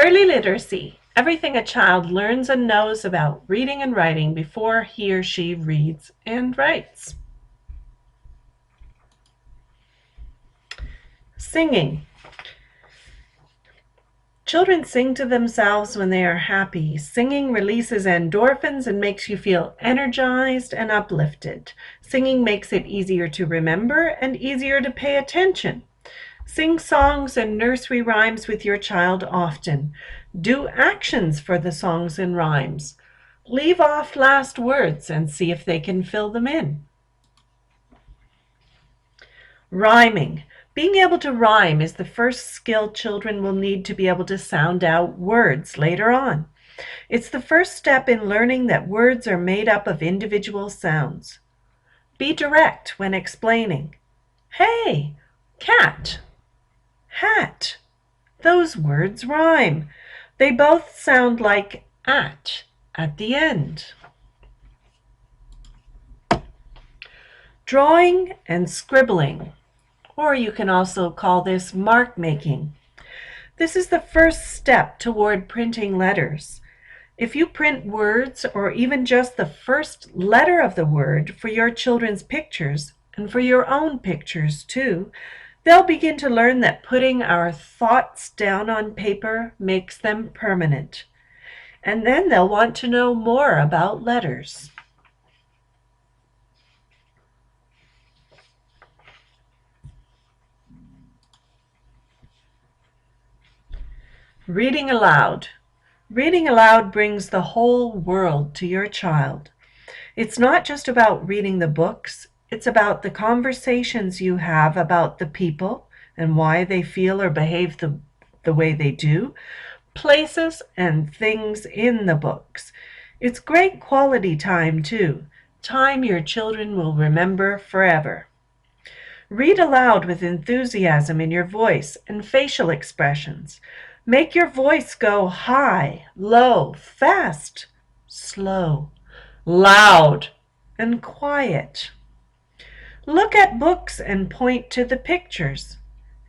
Early literacy. Everything a child learns and knows about reading and writing before he or she reads and writes. Singing. Children sing to themselves when they are happy. Singing releases endorphins and makes you feel energized and uplifted. Singing makes it easier to remember and easier to pay attention. Sing songs and nursery rhymes with your child often. Do actions for the songs and rhymes. Leave off last words and see if they can fill them in. Rhyming. Being able to rhyme is the first skill children will need to be able to sound out words later on. It's the first step in learning that words are made up of individual sounds. Be direct when explaining. Hey, cat, hat. Those words rhyme. They both sound like at the end. Drawing and scribbling, or you can also call this mark making. This is the first step toward printing letters. If you print words or even just the first letter of the word for your children's pictures, and for your own pictures too, they'll begin to learn that putting our thoughts down on paper makes them permanent. And then they'll want to know more about letters. Reading aloud. Reading aloud brings the whole world to your child. It's not just about reading the books, it's about the conversations you have about the people and why they feel or behave the way they do, places and things in the books. It's great quality time too, time your children will remember forever. Read aloud with enthusiasm in your voice and facial expressions. Make your voice go high, low, fast, slow, loud, and quiet. Look at books and point to the pictures.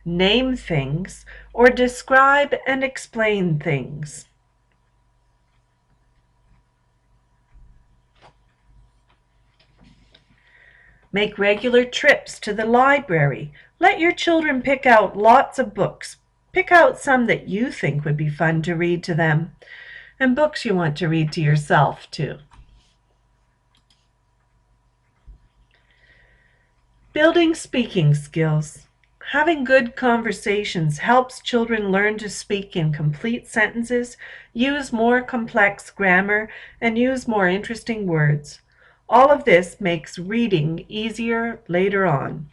Name things or describe and explain things. Make regular trips to the library. Let your children pick out lots of books. Pick out some that you think would be fun to read to them, and books you want to read to yourself too. Building speaking skills. Having good conversations helps children learn to speak in complete sentences, use more complex grammar, and use more interesting words. All of this makes reading easier later on.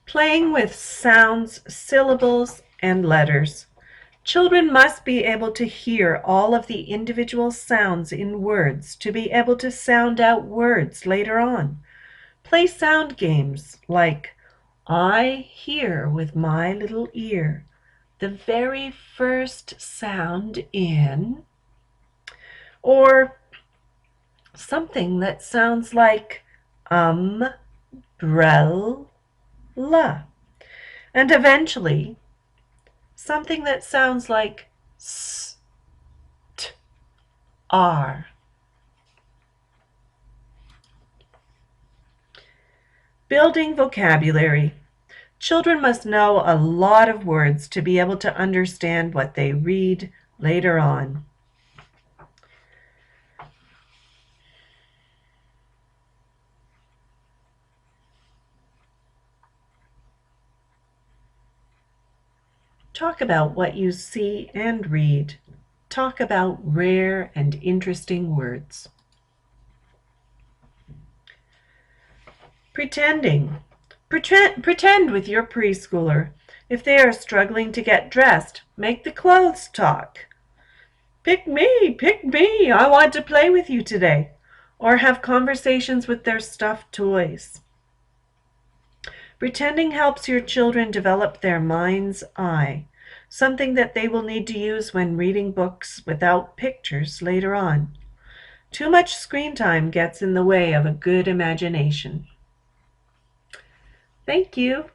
Playing with sounds, syllables, and letters. Children must be able to hear all of the individual sounds in words to be able to sound out words later on. Play sound games like I hear with my little ear the very first sound in, or something that sounds like umbrella. And eventually, something that sounds like r. Building vocabulary. Children must know a lot of words to be able to understand what they read later on. Talk about what you see and read. Talk about rare and interesting words. Pretending. Pretend with your preschooler. If they are struggling to get dressed, make the clothes talk. Pick me, I want to play with you today. Or have conversations with their stuffed toys. Pretending helps your children develop their mind's eye, something that they will need to use when reading books without pictures later on. Too much screen time gets in the way of a good imagination. Thank you.